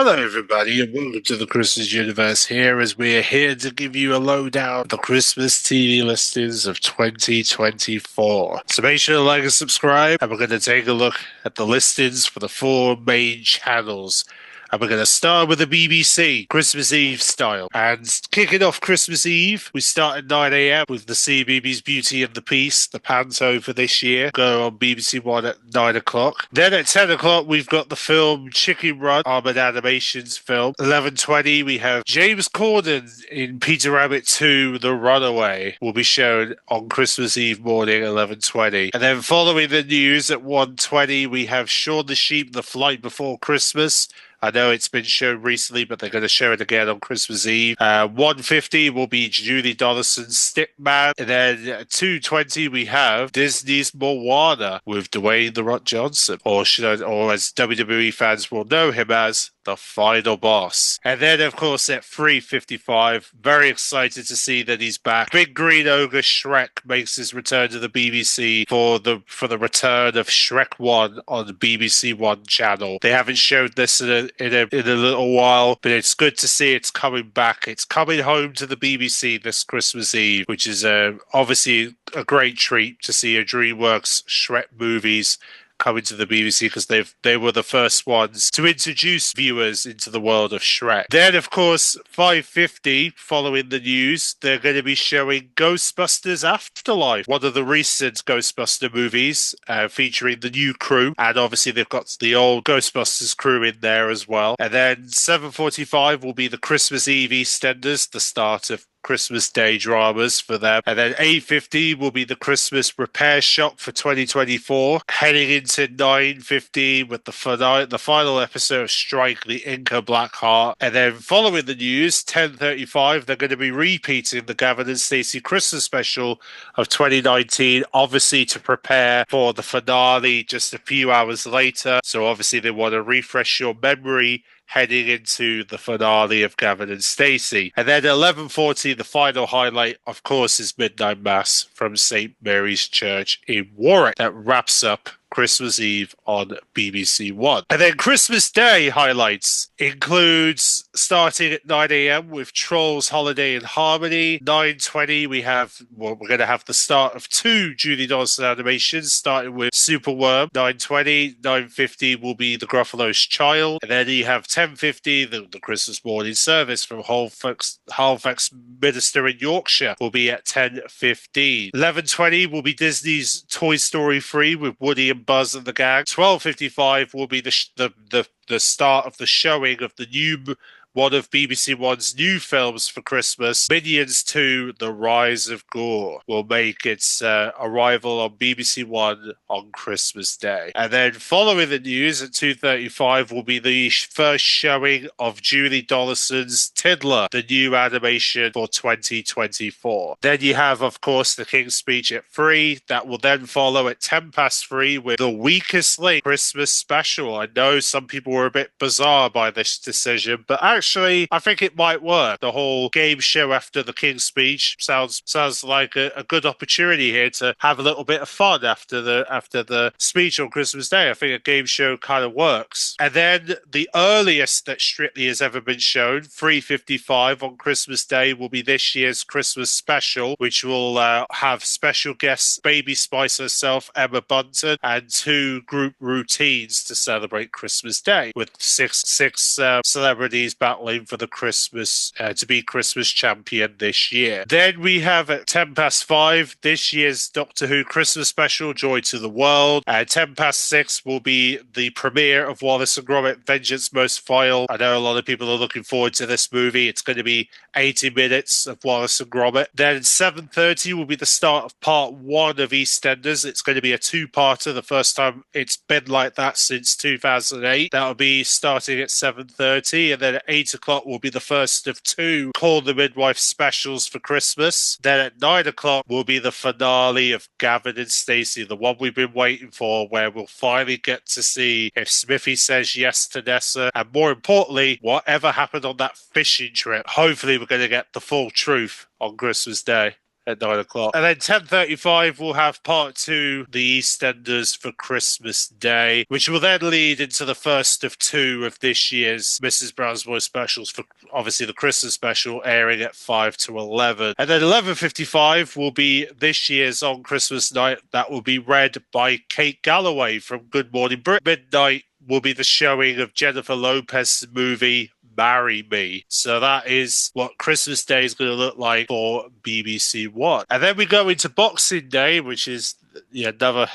Hello, everybody, and welcome to the Christmas Universe here as we're here to give you a lowdown of the Christmas TV listings of 2024. So make sure to like and subscribe, and we're going to take a look at the listings for the four main channels. And we're going to start with the BBC, Christmas Eve style. And kicking off Christmas Eve, we start at 9 a.m. with the CBeebies Beauty and the Beast, the panto for this year, go on BBC One at 9 o'clock. Then at 10 o'clock, we've got the film Chicken Run, Armored Animations film. 11:20, we have James Corden in Peter Rabbit 2, The Runaway, will be shown on Christmas Eve morning, 11:20. And then following the news at 1:20, we have Shaun the Sheep, The Flight Before Christmas. I know it's been shown recently, but they're going to show it again on Christmas Eve. 1:50 will be Julie Donaldson's Stickman. And then 2:20 we have Disney's Moana with Dwayne The Rock Johnson, or as WWE fans will know him as, the final boss. And then, of course, at 3:55, very excited to see that he's back. Big Green Ogre Shrek makes his return to the BBC for the return of Shrek 1 on the BBC One channel. They haven't showed this in a little while, but it's good to see it's coming back. It's coming home to the BBC this Christmas Eve, which is obviously a great treat to see a DreamWorks Shrek movies coming to the BBC, because they were the first ones to introduce viewers into the world of Shrek. Then, of course, 5:50, following the news, they're going to be showing Ghostbusters Afterlife, one of the recent Ghostbuster movies, featuring the new crew, and obviously they've got the old Ghostbusters crew in there as well. And then 7:45 will be the Christmas Eve EastEnders, the start of Christmas Day dramas for them. And then 8:50 will be the Christmas Repair Shop for 2024. Heading into 9:50 with the final episode of Strike the Inca Black Heart. And then following the news, 10:35, they're going to be repeating the Gavin and Stacey Christmas special of 2019, obviously to prepare for the finale just a few hours later. So obviously they want to refresh your memory heading into the finale of Gavin and Stacey. And then 11:40, the final highlight, of course, is Midnight Mass from St. Mary's Church in Warwick. That wraps up Christmas Eve on BBC One. And then Christmas Day highlights includes starting at 9 a.m. with Trolls Holiday in Harmony. 9:20 we're going to have the start of two Julie Donaldson animations, starting with Superworm. 9:20, 9:50 will be The Gruffalo's Child. And then you have 10:50, the Christmas morning service from Halifax Minster in Yorkshire will be at 10:15. 11:20 will be Disney's Toy Story 3 with Woody and Buzz and the gang. 12:55 will be the start of the showing of the new one of BBC One's new films for Christmas. Minions 2, The Rise of Gore will make its arrival on BBC One on Christmas Day. And then following the news at 2:35 will be the first showing of Julie Donaldson's Tiddler, the new animation for 2024. Then you have, of course, the King's Speech at 3. That will then follow at 3:10 with The Weakest Link Christmas special. I know some people were a bit bizarre by this decision, but actually, I think it might work. The whole game show after the King's Speech sounds like a good opportunity here to have a little bit of fun after the speech on Christmas Day. I think a game show kind of works. And then the earliest that Strictly has ever been shown, 3:55 on Christmas Day, will be this year's Christmas special, which will have special guests Baby Spice herself, Emma Bunton, and two group routines to celebrate Christmas Day, with six celebrities battling for the Christmas to be Christmas champion this year. Then we have at 5:10 this year's Doctor Who Christmas special, Joy to the World. At 6:10 will be the premiere of Wallace and Gromit: Vengeance Most Vile. I know a lot of people are looking forward to this movie. It's going to be 80 minutes of Wallace and Gromit. Then 7:30 will be the start of part 1 of EastEnders. It's going to be a two-parter, the first time it's been like that since 2008. That'll be starting at 7:30, and then at 8 o'clock will be the first of two Call the Midwife specials for Christmas. Then at 9 o'clock will be the finale of Gavin and Stacey, the one we've been waiting for, where we'll finally get to see if Smithy says yes to Nessa, and more importantly, whatever happened on that fishing trip. Hopefully we're going to get the full truth on Christmas Day. at 9 o'clock. And then 10:35 we'll have part two, the EastEnders for Christmas Day, which will then lead into the first of two of this year's Mrs. Brown's Boys specials, for obviously the Christmas special airing at 5 to 11. And then 11:55 will be this year's On Christmas Night, that will be read by Kate Galloway from Good Morning Britain. Midnight will be the showing of Jennifer Lopez's movie Marry Me. So that is what Christmas Day is going to look like for BBC One. And then we go into Boxing Day, which is another,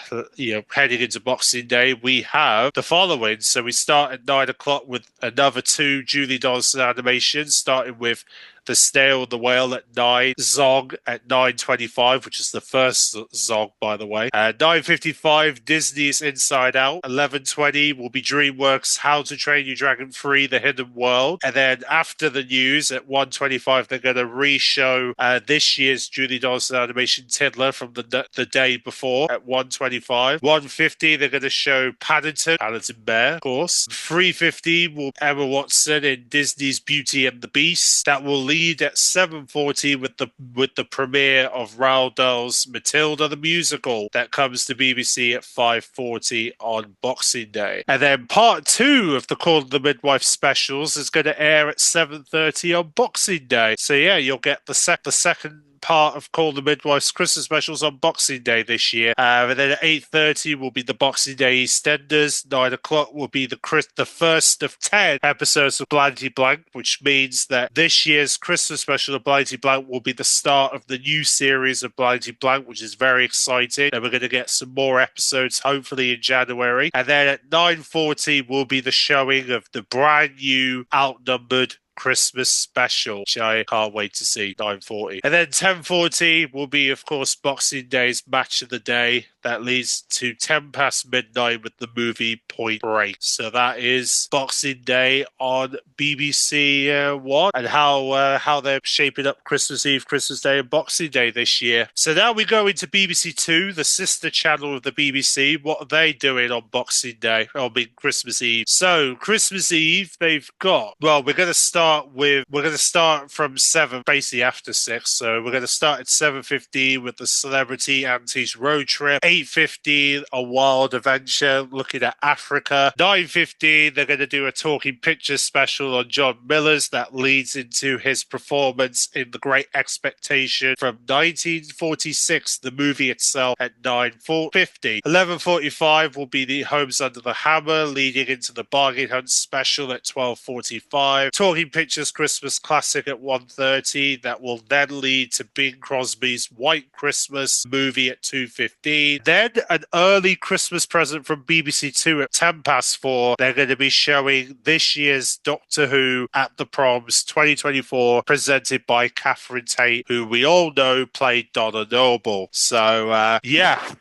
heading into Boxing Day, we have the following. So we start at 9 o'clock with another two Julie Donaldson animations, starting with The Snail and the Whale at 9, Zog at 9:25, which is the first Zog, by the way. 9:55, Disney's Inside Out. 11:20 will be DreamWorks' How to Train Your Dragon 3, The Hidden World. And then after the news at 1:25, they're going to re-show this year's Julie Donaldson animation Tiddler from the day before at 1:25. 1:50, they're going to show Paddington Bear, of course. 3:50 will Emma Watson in Disney's Beauty and the Beast. That will lead at 7:40 with the premiere of Roald Dahl's Matilda the Musical that comes to BBC at 5:40 on Boxing Day. And then part two of the Call of the Midwife specials is going to air at 7:30 on Boxing Day. So yeah, you'll get the second part of Call the Midwife's Christmas specials on Boxing Day this year. And then at 8:30 will be the Boxing Day EastEnders. 9 o'clock will be the first of 10 episodes of Blighty Blank, which means that this year's Christmas special of Blighty Blank will be the start of the new series of Blighty Blank, which is very exciting. And we're going to get some more episodes, hopefully in January. And then at 9:40 will be the showing of the brand new Outnumbered Christmas special, which I can't wait to see. 9:40. And then 10:40 will be, of course, Boxing Day's match of the day. That leads to 10 past midnight with the movie Point Break. So that is Boxing Day on BBC One, and how they're shaping up Christmas Eve, Christmas Day, and Boxing Day this year. So now we go into BBC Two, the sister channel of the BBC. What are they doing on Boxing Day? Christmas Eve. So Christmas Eve, they've got. Well, we're going to start from 7, basically after 6. So we're going to start at 7:15 with the Celebrity Aunties Road Trip. 8:15, A Wild Adventure looking at Africa. 9:15, they're going to do a Talking Pictures special on John Miller's that leads into his performance in The Great Expectation from 1946, the movie itself, at 9:50. 11:45 will be the Homes Under the Hammer, leading into the Bargain Hunt special at 12:45. Talking Pictures Christmas Classic at 1:30. That will then lead to Bing Crosby's White Christmas movie at 2:15. Then an early Christmas present from BBC Two at 4:10. They're going to be showing this year's Doctor Who at the Proms 2024, presented by Catherine Tate, who we all know played Donna Noble. So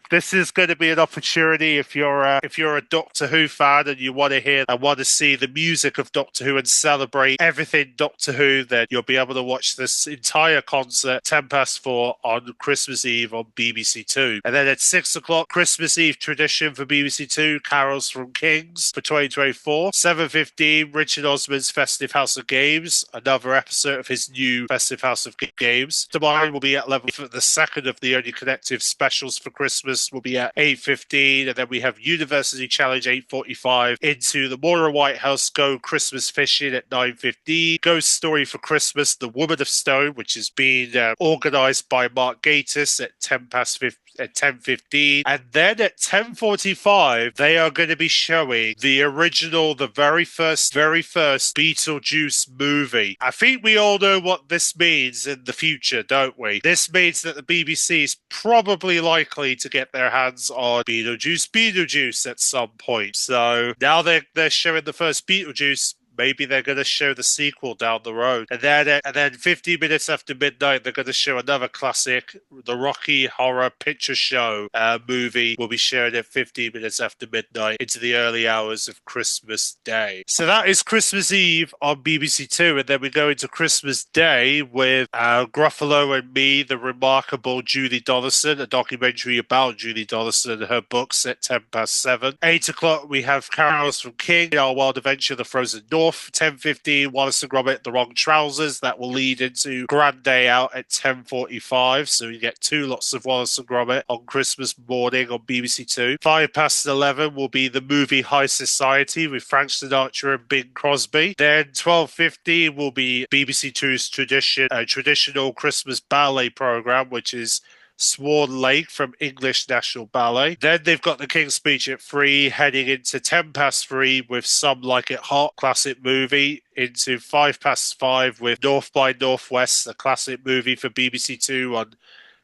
this is going to be an opportunity if you're a Doctor Who fan and you want to see the music of Doctor Who and celebrate everything Doctor Who, then you'll be able to watch this entire concert 4:10 on Christmas Eve on BBC Two. And then at 6 o'clock, Christmas Eve tradition for BBC Two, Carols from Kings for 2024. 7:15, Richard Osman's Festive House of Games, another episode of his new Festive House of Games. Tomorrow will be at 11. The second of the only connective specials for Christmas will be at 8:15, and then we have University Challenge 8:45 into the Moira Whitehouse Go Christmas Fishing at 9:15. Ghost Story for Christmas, The Woman of Stone, which is being organised by Mark Gatiss at 10:15, and then at 10:45 they are going to be showing the very first Beetlejuice movie. I think we all know what this means in the future, don't we? This means that the BBC is probably likely to get their hands on Beetlejuice at some point. So now they're showing the first Beetlejuice. Maybe they're going to show the sequel down the road. And then 15 minutes after midnight, they're going to show another classic, the Rocky Horror Picture Show movie will be shown at 15 minutes after midnight into the early hours of Christmas Day. So that is Christmas Eve on BBC Two. And then we go into Christmas Day with Gruffalo and Me, the remarkable Julie Donaldson, a documentary about Julie Donaldson and her books at 7:10. 8 o'clock, we have Carols from King, Our Wild Adventure, The Frozen North. North, 10:15, Wallace and Gromit, The Wrong Trousers. That will lead into Grand Day Out at 10:45. So you get two lots of Wallace and Gromit on Christmas morning on BBC Two. 11:05 will be the movie High Society with Frank Sinatra and Bing Crosby. Then 12:15 will be BBC Two's traditional Christmas ballet program, which is Swan Lake from English National Ballet. Then they've got the King's Speech at 3, heading into 3:10 with Some Like It Hot, classic movie, into 5:05 with North by Northwest, the classic movie for BBC Two on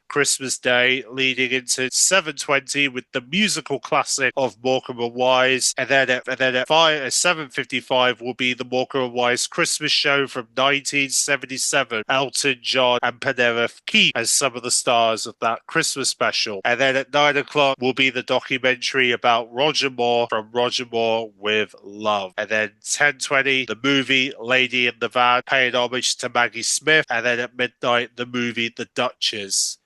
Christmas Day, leading into 7:20 with the musical classic of Morecambe and Wise, and then at 7:55 will be the Morecambe and Wise Christmas show from 1977. Elton John and Penelope Keith as some of the stars of that Christmas special, and then at 9 o'clock will be the documentary about Roger Moore from Roger Moore with Love, and then 10:20 the movie Lady in the Van, paying homage to Maggie Smith, and then at midnight the movie The Duchess.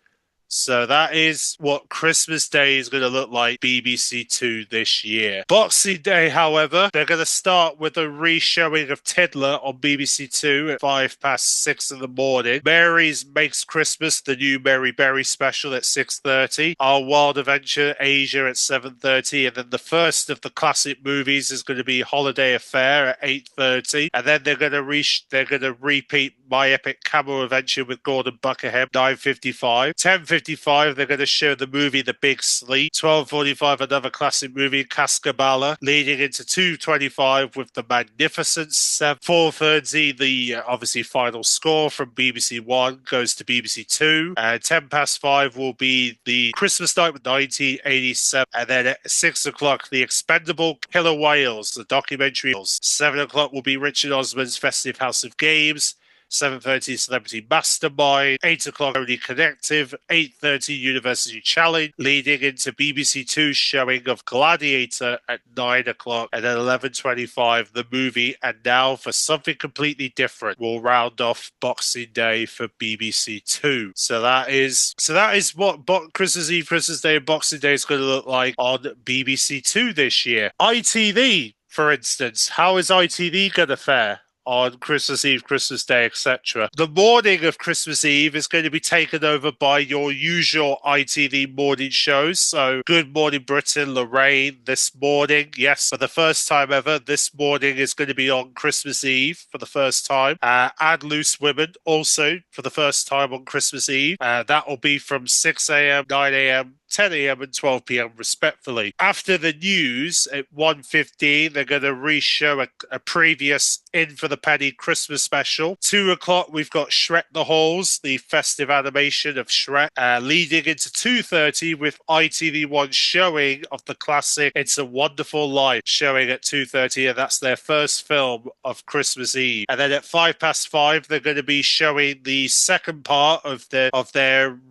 So that is what Christmas Day is going to look like BBC Two this year. Boxing Day, however, they're going to start with a re-showing of Tiddler on BBC Two at 6:05 in the morning. Mary's Makes Christmas, the new Mary Berry special at 6:30. Our Wild Adventure Asia at 7:30. And then the first of the classic movies is going to be Holiday Affair at 8:30. And then they're going to repeat My Epic Camel Adventure with Gordon Buckingham, 9:55. 10:55, they're going to show the movie The Big Sleep. 12:45, another classic movie, Cascabella, leading into 2:25 with The Magnificence. 4:30, the obviously final score from BBC One goes to BBC Two. 5:10 will be the Christmas Night with 1987. And then at 6 o'clock, The Expendable Killer Whales, the documentary. 7 o'clock will be Richard Osman's Festive House of Games. 7:30 Celebrity Mastermind, 8 o'clock Only Connective, 8:30 University Challenge, leading into BBC Two showing of Gladiator at 9 o'clock, and then 11:25 the movie And Now for Something Completely Different will round off Boxing Day for BBC Two. So that is what Christmas Eve, Christmas Day, and Boxing Day is going to look like on BBC Two this year. ITV, for instance, how is ITV going to fare on Christmas Eve, Christmas Day, etc.? The morning of Christmas Eve is going to be taken over by your usual ITV morning shows. So Good Morning Britain, Lorraine, this morning, yes, for the first time ever, this morning is going to be on Christmas Eve for the first time. And Loose Women, also for the first time on Christmas Eve. That will be from 6 a.m., 9 a.m., 10 a.m. and 12 p.m. respectfully. After the news at 1:15, they're going to re-show a previous In for the Penny Christmas special. 2 o'clock, we've got Shrek the Halls, the festive animation of Shrek, leading into 2:30 with ITV1 showing of the classic It's a Wonderful Life, showing at 2:30, and that's their first film of Christmas Eve. And then at 5:05, they're going to be showing the second part of their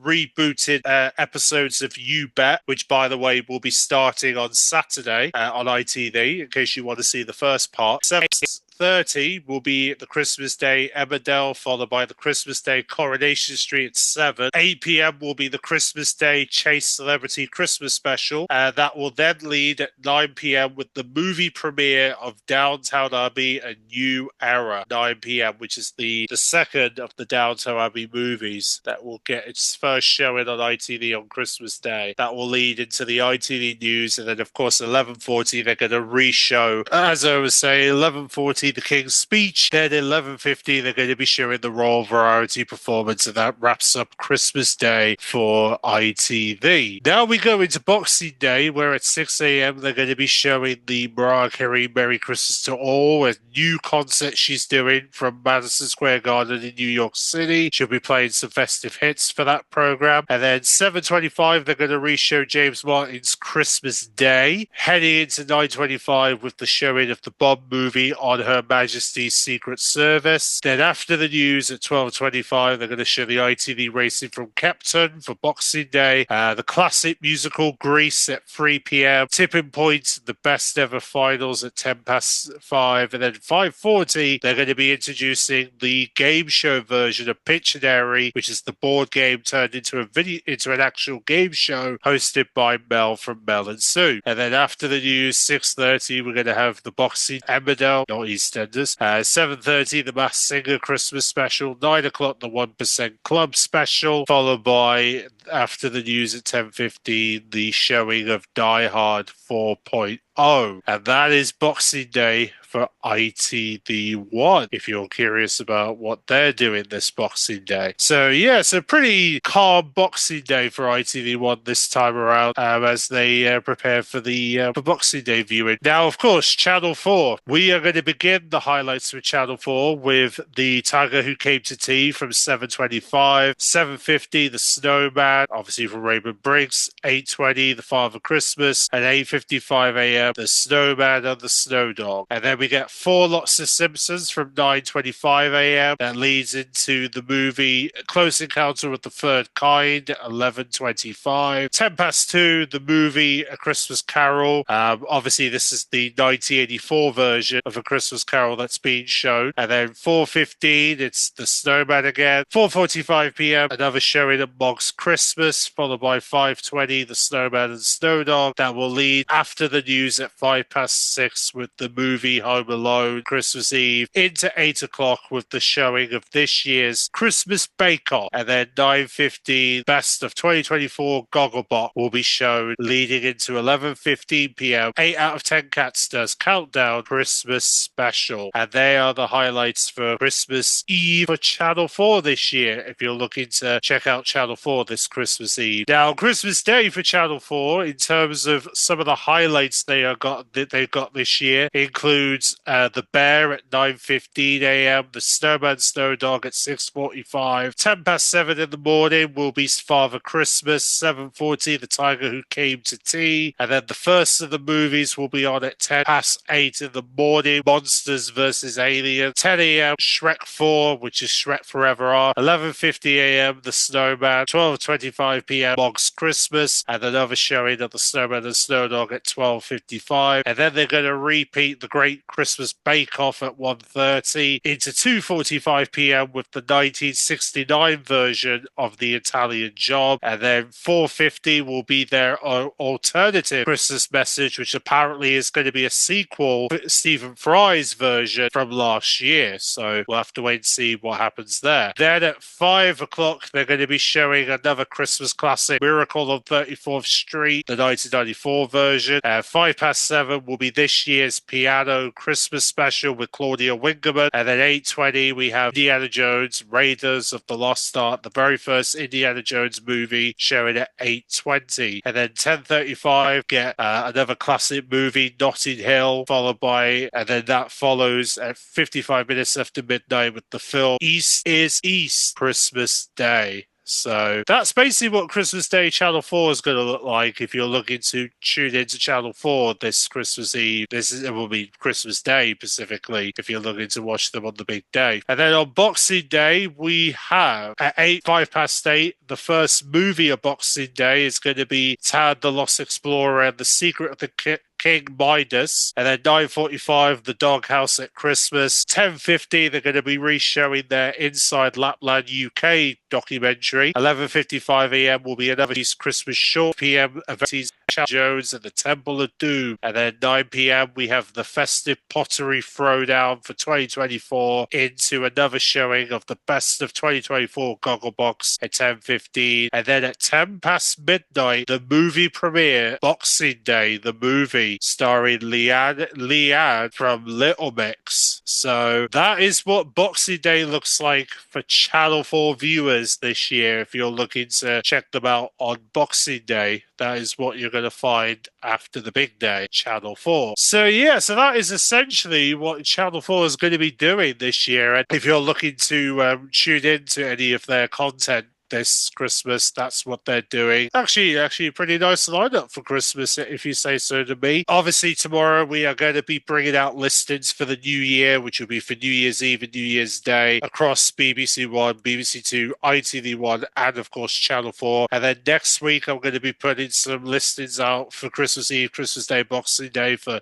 rebooted episodes of You Bet, which, by the way, will be starting on Saturday on ITV, in case you want to see the first part. 7:30 will be the Christmas Day Emmerdale, followed by the Christmas Day Coronation Street at 7. 8 p.m. will be the Christmas Day Chase Celebrity Christmas Special. That will then lead at 9 p.m. with the movie premiere of Downton Abbey, A New Era, 9 p.m., which is the second of the Downton Abbey movies that will get its first showing on ITV on Christmas Day. That will lead into the ITV news, and then, of course, 11:40, they're going to re-show, as I was saying, 11:40, the King's Speech. Then 11:50, they're going to be showing the Royal Variety performance, and that wraps up Christmas Day for ITV. Now we go into Boxing Day, where at 6 a.m. they're going to be showing the Mariah Carey Merry Christmas to All, a new concert she's doing from Madison Square Garden in New York City. She'll be playing some festive hits for that program. And then 7:25, they're going to re-show James Martin's Christmas Day, heading into 9:25 with the showing of the Bond movie on Her Majesty's Secret Service. Then after the news at 12:25, they're going to show the ITV Racing from Kempton for Boxing Day, the classic musical Grease at 3 p.m, Tipping Point, the best ever finals at 5:10, and then 5:40, they're going to be introducing the game show version of Pictionary, which is the board game turned into an actual game show hosted by Mel from Mel and Sue. And then after the news, 6:30, we're going to have the boxing Emmerdale, not his EastEnders. 7:30, the Masked Singer Christmas special. 9 o'clock, the 1% Club special. Followed by, after the news at 10:15, the showing of Die Hard 4.0. And that is Boxing Day for ITV1, if you're curious about what they're doing this Boxing Day. So, yeah, it's a pretty calm Boxing Day for ITV1 this time around as they prepare for the for Boxing Day viewing. Now, of course, Channel 4. We are going to begin the highlights with Channel 4 with The Tiger Who Came to Tea from 7:25, 7:50, The Snowman, obviously from Raymond Briggs, 8:20, The Father Christmas, and 8:55 a.m., The Snowman and the Snow Dog. And then we get 4 lots of Simpsons from 9:25 a.m. That leads into the movie Close Encounter with the Third Kind, 11:25. 2:10, the movie A Christmas Carol. Obviously, this is the 1984 version of A Christmas Carol that's being shown. And then 4:15, it's The Snowman again. 4:45 p.m., another showing of Mog's Christmas, followed by 5:20, The Snowman and Snow Dog. That will lead after the news at 6:05 with the movie Home Alone, Christmas Eve, into 8 o'clock with the showing of this year's Christmas Bake Off. And then 9:15, Best of 2024 Gogglebot will be shown, leading into 11:15 p.m. 8 out of 10 Cats Does Countdown Christmas Special. And they are the highlights for Christmas Eve for Channel 4 this year, if you're looking to check out Channel 4 this Christmas Eve. Now, Christmas Day for Channel 4, in terms of some of the highlights they've got this year, includes The Bear at 9:15 a.m., The Snowman Snow Dog at 6:45. 7:10 in the morning will be Father Christmas. 7:40, The Tiger Who Came to Tea. And then the first of the movies will be on at 8:10 in the morning, Monsters vs. Aliens. 10 a.m., Shrek 4, which is Shrek Forever After. 11:50 a.m., The Snowman. 12:25 p.m., Mog's Christmas. And another showing of The Snowman and Snow Dog at 12:55. And then they're going to repeat the Great Christmas Bake Off at 1:30 into 2:45 p.m. with the 1969 version of The Italian Job. And then 4:50 will be their alternative Christmas message, which apparently is going to be a sequel to Stephen Fry's version from last year. So we'll have to wait and see what happens there. Then at 5 o'clock, they're going to be showing another Christmas classic, Miracle on 34th Street, the 1994 version. 7:05 will be this year's Piano Christmas special with Claudia Wingerman. And then 8:20, we have Indiana Jones, Raiders of the Lost Ark, the very first Indiana Jones movie, showing at 8:20. And then 10:35, get another classic movie, Notting Hill, and then that follows at 55 minutes after midnight with the film East is East, Christmas Day. So that's basically what Christmas Day Channel 4 is going to look like if you're looking to tune into Channel 4 this Christmas Eve. It will be Christmas Day specifically if you're looking to watch them on the big day. And then on Boxing Day, we have at 8:08, the first movie of Boxing Day is going to be Tad the Lost Explorer and the Secret of the King Midas. And then 9:45, The Doghouse at Christmas. 10:50, they're going to be re-showing their Inside Lapland UK documentary. 11:55 a.m. will be another Christmas short. PM event Jones and the Temple of Doom. And then 9 p.m. we have the Festive Pottery Throwdown for 2024 into another showing of the Best of 2024 Gogglebox at 10:15. And then at 10 past midnight, the movie premiere, Boxing Day, the movie starring Leanne from Little Mix. So that is what Boxing Day looks like for Channel 4 viewers this year. If you're looking to check them out on Boxing Day, that is what you're going to find after the big day, Channel 4. So yeah, so that is essentially what Channel 4 is going to be doing this year. And if you're looking to tune into any of their content this Christmas, that's what they're doing. Actually a pretty nice lineup for Christmas, if you say so to me. Obviously, tomorrow we are going to be bringing out listings for the new year, which will be for New Year's Eve and New Year's Day across BBC One, BBC Two, ITV1, and of course Channel 4. And then next week I'm going to be putting some listings out for Christmas Eve, Christmas Day, Boxing Day for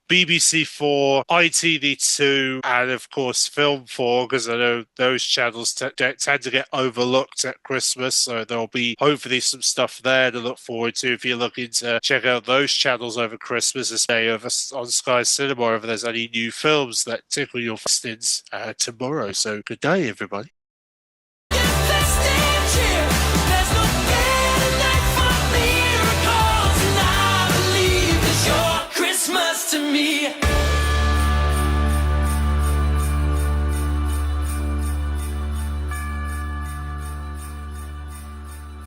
BBC4, ITV2, and of course Film 4, because I know those channels tend to get overlooked at Christmas. So there'll be hopefully some stuff there to look forward to if you're looking to check out those channels over Christmas, especially over on Sky Cinema if there's any new films that tickle your fastings tomorrow. So good day, everybody.